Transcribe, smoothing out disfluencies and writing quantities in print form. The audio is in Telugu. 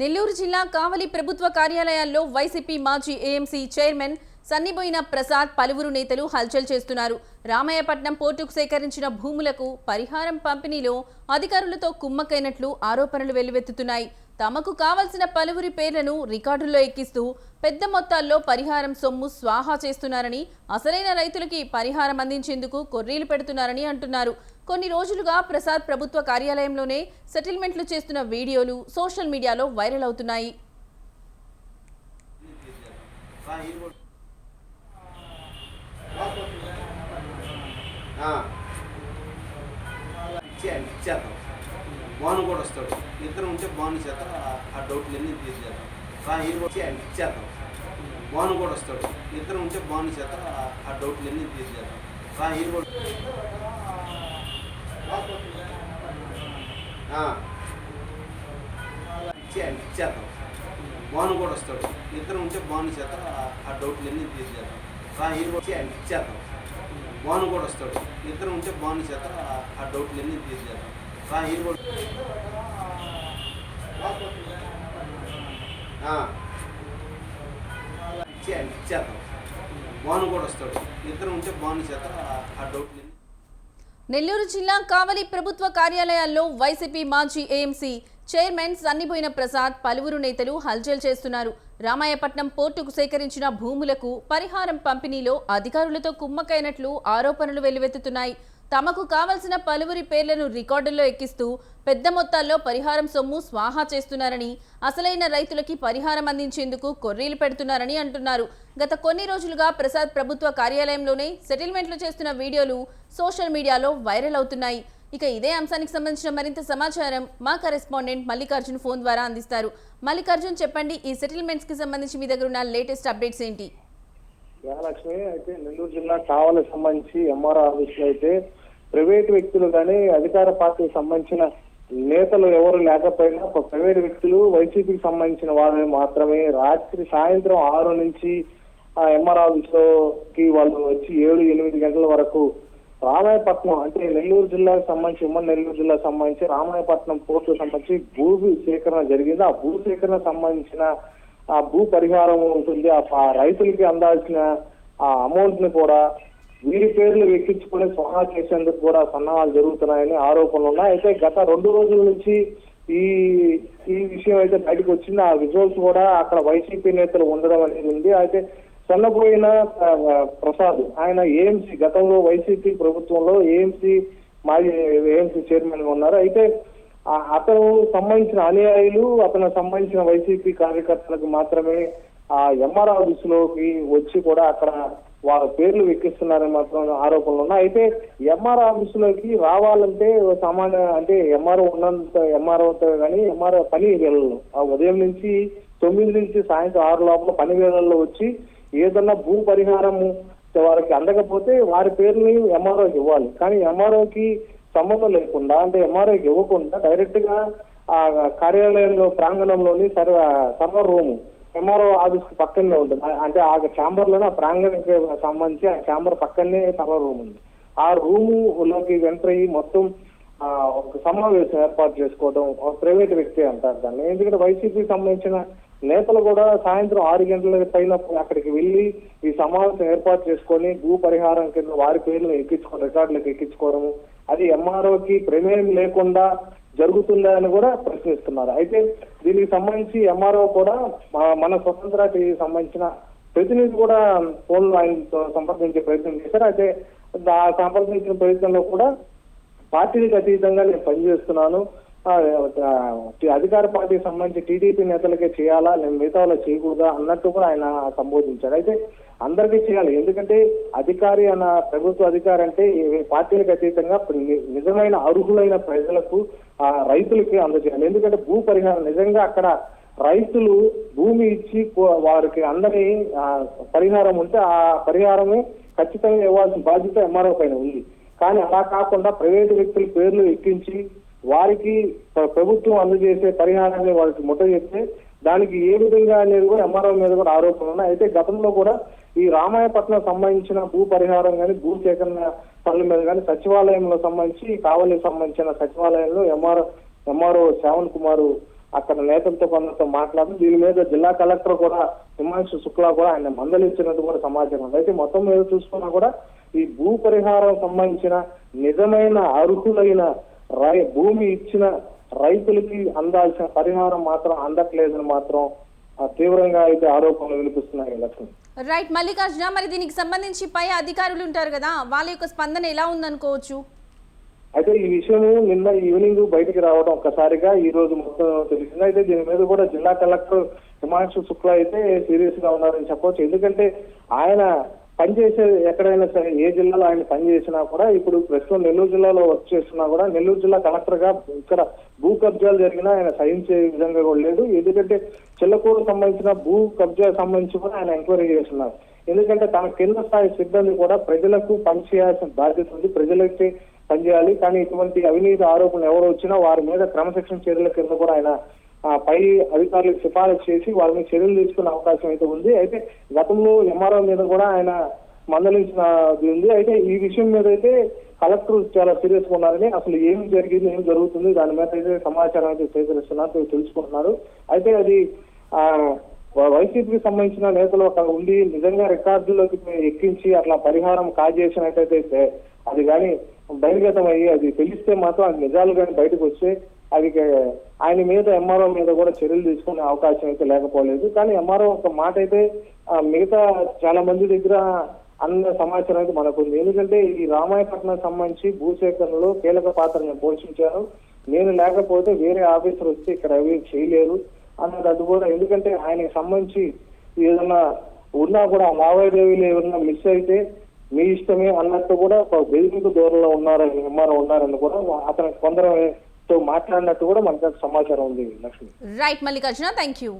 నెల్లూరు జిల్లా కావలి ప్రభుత్వ కార్యాలయాల్లో వైసీపీ మాజీ ఏఎంసీ చైర్మన్ సన్నిబోయిన ప్రసాద్ పలువురు నేతలు హల్చల్ చేస్తున్నారు. రామాయపట్నం పోర్టుకు సేకరించిన భూములకు పరిహారం పంపిణీలో అధికారులతో కుమ్మక్కైనట్లు ఆరోపణలు వెల్లువెత్తుతున్నాయి. తమకు కావాల్సిన పలువురి పేర్లను రికార్డుల్లో ఎక్కిస్తూ పెద్ద మొత్తాల్లో పరిహారం సొమ్ము స్వాహా చేస్తున్నారని, అసలైన రైతులకి పరిహారం అందించేందుకు కొర్రీలు పెడుతున్నారని అంటున్నారు. కొన్ని రోజులుగా ప్రసాద్ ప్రభుత్వ కార్యాలయంలోనే సెటిల్మెంట్లు చేస్తున్న వీడియోలు సోషల్ మీడియాలో వైరల్ అవుతున్నాయి. బాను కూడా వస్తాడు, ఇద్దరు ఉంటే బాను చేత ఆ డౌట్లన్నీ తీర్చేద్దాం. ఇచ్చేద్దాం. బాను కూడా వస్తాడు, ఇద్దరు ఉంటే బాను చేత ఆ డౌట్లన్నీ తీర్చేద్దాం. ఇచ్చేద్దాం. బాను కూడా వస్తాడు, ఇద్దరు ఉంటే బాను చేత ఆ డౌట్లన్నీ తీర్చేద్దాం. ఇచ్చేద్దాం. బాను కూడా వస్తాడు, ఇద్దరు ఉంటే బాను చేత ఆ డౌట్లన్నీ తీర్చేద్దాం. ఇచ్చేద్దాం. బాను కూడా వస్తాడు, ఇద్దరు ఉంటే బాను చేత ఆ డౌట్లన్నీ. నెల్లూరు జిల్లా కావలి ప్రభుత్వ కార్యాలయాల్లో వైసీపీ మాజీ ఏఎంసీ చైర్మన్ సన్నిబోయిన ప్రసాద్ పలువురు నేతలు హల్చల్ చేస్తున్నారు. రామాయపట్నం పోర్టుకు సేకరించిన భూములకు పరిహారం పంపిణీలో అధికారులతో కుమ్మక్కైనట్లు ఆరోపణలు వెల్లువెత్తుతున్నాయి. తమకు కావలసిన పలువురి పేర్లను రికార్డుల్లో ఎక్కిస్తూ పెద్ద మొత్తాల్లో పరిహారం సొమ్ము స్వాహా చేస్తున్నారని, అసలైన రైతులకి పరిహారం అందించేందుకు కొర్రీలు పెడుతున్నారని అంటున్నారు. గత కొన్ని రోజులుగా ప్రసాద్ ప్రభుత్వ కార్యాలయంలోనే సెటిల్మెంట్లు చేస్తున్న వీడియోలు సోషల్ మీడియాలో వైరల్ అవుతున్నాయి. ఇక ఇదే అంశానికి సంబంధించిన మరింత సమాచారం మా కరెస్పాండెంట్ మల్లికార్జున్ ఫోన్ ద్వారా అందిస్తారు. మల్లికార్జున్, చెప్పండి, ఈ సెటిల్మెంట్స్ కి సంబంధించి మీ దగ్గర ఉన్న లేటెస్ట్ అప్డేట్స్ ఏంటి? లక్ష్మి, అయితే నెల్లూరు జిల్లా కావలికి సంబంధించి ఎంఆర్ఓ ఆఫీసులో అయితే ప్రైవేట్ వ్యక్తులు కానీ అధికార పార్టీకి సంబంధించిన నేతలు ఎవరు లేకపోయినా ప్రైవేట్ వ్యక్తులు వైసీపీకి సంబంధించిన వారు మాత్రమే రాత్రి సాయంత్రం 6 నుంచి ఆ ఎంఆర్ఓ ఆఫీసులోకి వాళ్ళు వచ్చి 7-8 గంటల వరకు రామాయపట్నం అంటే నెల్లూరు జిల్లాకు సంబంధించి ఉమ్మడి నెల్లూరు జిల్లాకు సంబంధించి రామాయపట్నం పోర్టుకు సంబంధించి భూ సేకరణ జరిగింది. ఆ భూ సేకరణ సంబంధించిన ఆ భూ పరిహారం ఉంటుంది. ఆ రైతులకి అందాల్సిన ఆ అమౌంట్ ని కూడా వీరి పేర్లు ఎక్కించుకుని స్వాహా చేసేందుకు కూడా సన్నాహాలు జరుగుతున్నాయని ఆరోపణలు ఉన్నాయి. అయితే గత 2 రోజుల నుంచి ఈ విషయం అయితే బయటకు వచ్చింది. ఆ విజువల్స్ కూడా అక్కడ వైసీపీ నేతలు ఉండడం అనేది ఉంది. అయితే సన్నబోయిన ప్రసాద్ ఆయన ఏఎంసీ గతంలో వైసీపీ ప్రభుత్వంలో మాజీ ఏఎంసీ చైర్మన్ గా ఉన్నారు. అయితే అతను సంబంధించిన అనుయాయులు, అతను సంబంధించిన వైసీపీ కార్యకర్తలకు మాత్రమే ఆ ఎంఆర్ఓ ఆఫీసులోకి వచ్చి కూడా అక్కడ వారి పేర్లు ఎక్కిస్తున్నారని మాత్రం ఆరోపణలు ఉన్నాయి. అయితే ఎంఆర్ఓ ఆఫీసులోకి రావాలంటే సామాన్య అంటే ఎంఆర్ఓతో కానీ ఎంఆర్ఓ పని వేళల్లో ఉదయం నుంచి 9 నుంచి సాయంత్రం 6 లోపల పని వేళల్లో వచ్చి ఏదన్నా భూ పరిహారము వారికి అందకపోతే వారి పేరుని ఎంఆర్ఓకి ఇవ్వాలి. కానీ ఎంఆర్ఓకి సంబంధం లేకుండా అంటే ఎంఆర్ఓకి ఇవ్వకుండా డైరెక్ట్ గా ఆ కార్యాలయంలో ప్రాంగణంలోని సర్వర్ రూమ్ ఎంఆర్ఓ ఆఫీస్ కి పక్కనే ఉంటుంది. అంటే ఆ ఛాంబర్ లోనే ఆ ప్రాంగణానికి సంబంధించి ఆ ఛాంబర్ పక్కనే సర్వర్ రూమ్ ఉంది. ఆ రూము లోకి ఎంటర్ అయ్యి మొత్తం ఒక సమావేశం ఏర్పాటు చేసుకోవడం ప్రైవేట్ వ్యక్తి అంటారు దాన్ని. ఎందుకంటే వైసీపీకి సంబంధించిన నేతలు కూడా సాయంత్రం 6 గంటల పైన అక్కడికి వెళ్లి ఈ సమావేశం ఏర్పాటు చేసుకొని భూ పరిహారం కింద వారి పేర్లు రికార్డులకు ఎక్కించుకోవడము అది ఎంఆర్ఓకి ప్రమేయం లేకుండా జరుగుతుందా అని కూడా ప్రశ్నిస్తున్నారు. అయితే దీనికి సంబంధించి ఎంఆర్ఓ కూడా మన స్వతంత్ర టీవీకి సంబంధించిన ప్రతినిధి కూడా ఫోన్ ఆయనతో సంప్రదించే ప్రయత్నం చేశారు. అయితే ఆ సంప్రదించిన ప్రయత్నంలో కూడా పార్టీలకు అతీతంగా నేను పనిచేస్తున్నాను, అధికార పార్టీకి సంబంధించి టీడీపీ నేతలకే చేయాలా, నేను మిగతా వాళ్ళకి చేయకూడదా అన్నట్టు కూడా ఆయన సంబోధించారు. అయితే అందరికీ చేయాలి, ఎందుకంటే అధికారి అన్న ప్రభుత్వ అధికారి అంటే పార్టీలకు అతీతంగా నిజమైన అర్హులైన ప్రజలకు రైతులకి అందజేయాలి. ఎందుకంటే భూ పరిహారం నిజంగా అక్కడ రైతులు భూమి ఇచ్చి వారికి అందరి పరిహారం ఉంటే ఆ పరిహారమే ఖచ్చితంగా ఇవ్వాల్సిన బాధ్యత ఎంఆర్ఓ పైన ఉంది. కానీ అలా కాకుండా ప్రైవేటు వ్యక్తుల పేర్లు ఎక్కించి వారికి ప్రభుత్వం అందజేసే పరిహారాన్ని వాళ్ళకి ముట్ట చెప్తే దానికి ఏ విధంగా అనేది కూడా ఎంఆర్ఓ మీద కూడా ఆరోపణలు ఉన్నాయి. అయితే గతంలో కూడా ఈ రామాయపట్నం సంబంధించిన భూ పరిహారం కానీ భూ సేకరణ పనుల మీద కానీ సచివాలయంలో సంబంధించి కావలికి సంబంధించిన సచివాలయంలో ఎంఆర్ఓ శ్రావణ్ కుమార్ అక్కడ నేతలతో కొందరితో మాట్లాడి దీని మీద జిల్లా కలెక్టర్ కూడా హిమాంశు శుక్లా కూడా ఆయన మందలించినట్టు కూడా సమాచారం ఉంది. అయితే మొత్తం మీద చూసుకున్నా కూడా ఈ భూ పరిహారం సంబంధించిన నిజమైన అర్హులైన భూమి ఇచ్చిన రైతులకి అందాల్సిన పరిహారం మాత్రం అందట్లేదని మాత్రం తీవ్రంగా అయితే ఆరోపణలు వినిపిస్తున్నాయి. లక్ష్మి, రైట్ మల్లికార్జున, మరి దీనికి సంబంధించి పై అధికారులు ఉంటారు కదా, వాళ్ళ యొక్క స్పందన ఎలా ఉందనుకోవచ్చు? అయితే ఈ విషయం నిన్న ఈవినింగ్ బయటికి రావడం ఒక్కసారిగా ఈ రోజు మొత్తం తెలిసింది. అయితే దీని మీద కూడా జిల్లా కలెక్టర్ హిమాంశు శుక్లా అయితే సీరియస్ గా ఉన్నారని చెప్పవచ్చు. ఎందుకంటే ఆయన పనిచేసే ఎక్కడైనా సరే ఏ జిల్లాలో ఆయన పనిచేసినా కూడా ఇప్పుడు ప్రస్తుతం నెల్లూరు జిల్లాలో వర్క్ చేస్తున్నా కూడా నెల్లూరు జిల్లా కలెక్టర్ గా ఇక్కడ భూ కబ్జాలు జరిగినా ఆయన సహించే విధంగా కూడా లేదు. ఎందుకంటే చిల్లకూరు సంబంధించిన భూ కబ్జా సంబంధించి కూడా ఆయన ఎంక్వైరీ చేస్తున్నారు. ఎందుకంటే తన కింద స్థాయి సిబ్బంది కూడా ప్రజలకు పనిచేయాల్సిన బాధ్యత ఉంది, ప్రజలకి పనిచేయాలి. కానీ ఇటువంటి అవినీతి ఆరోపణలు ఎవరు వచ్చినా వారి మీద క్రమశిక్షణ చర్యల కింద కూడా ఆయన పై అధికారులకు సిఫారసు చేసి వాళ్ళ మీద చర్యలు తీసుకునే అవకాశం అయితే ఉంది. అయితే గతంలో ఎంఆర్ఓ మీద కూడా ఆయన మందలించినది ఉంది. అయితే ఈ విషయం మీద అయితే కలెక్టర్ చాలా సీరియస్ గా ఉన్నారని, అసలు ఏం జరిగింది, ఏం జరుగుతుంది దాని మీద అయితే సమాచారం అయితే సేకరిస్తున్నారు, తెలుసుకుంటున్నారు. అయితే అది వైసీపీకి సంబంధించిన నేతలు అక్కడ ఉండి నిజంగా రికార్డుల్లోకి ఎక్కించి అట్లా పరిహారం కాజేసినట్టయితే అది కానీ బహిర్గతం అయ్యి అది తెలిస్తే మాత్రం అది నిజాలు కానీ బయటకు వస్తే అది ఆయన మీద ఎంఆర్ఓ మీద కూడా చర్యలు తీసుకునే అవకాశం అయితే లేకపోలేదు. కానీ ఎంఆర్ఓ ఒక మాట అయితే మిగతా చాలా మంది దగ్గర అన్న సమాచారం అయితే మనకు ఉంది. ఎందుకంటే ఈ రామాయపట్నం సంబంధించి భూసేకరణలో కీలక పాత్రను పోషించారు, నేను లేకపోతే వేరే ఆఫీసర్ వచ్చి ఇక్కడ అవి చేయలేరు అన్నది అది కూడా. ఎందుకంటే ఆయనకి సంబంధించి ఏదన్నా ఉన్నా కూడా లావాదేవీలు ఏమన్నా మిస్ అయితే మీ ఇష్టమే అన్నట్టు కూడా ఒక బెదిరింపు దూరంలో ఉన్నారని ఎంఆర్ఓ ఉన్నారని కూడా అతను కొందరితో మాట్లాడినట్టు కూడా మనకు సమాచారం ఉంది. Lakshmi, right Mallikarjuna, thank you.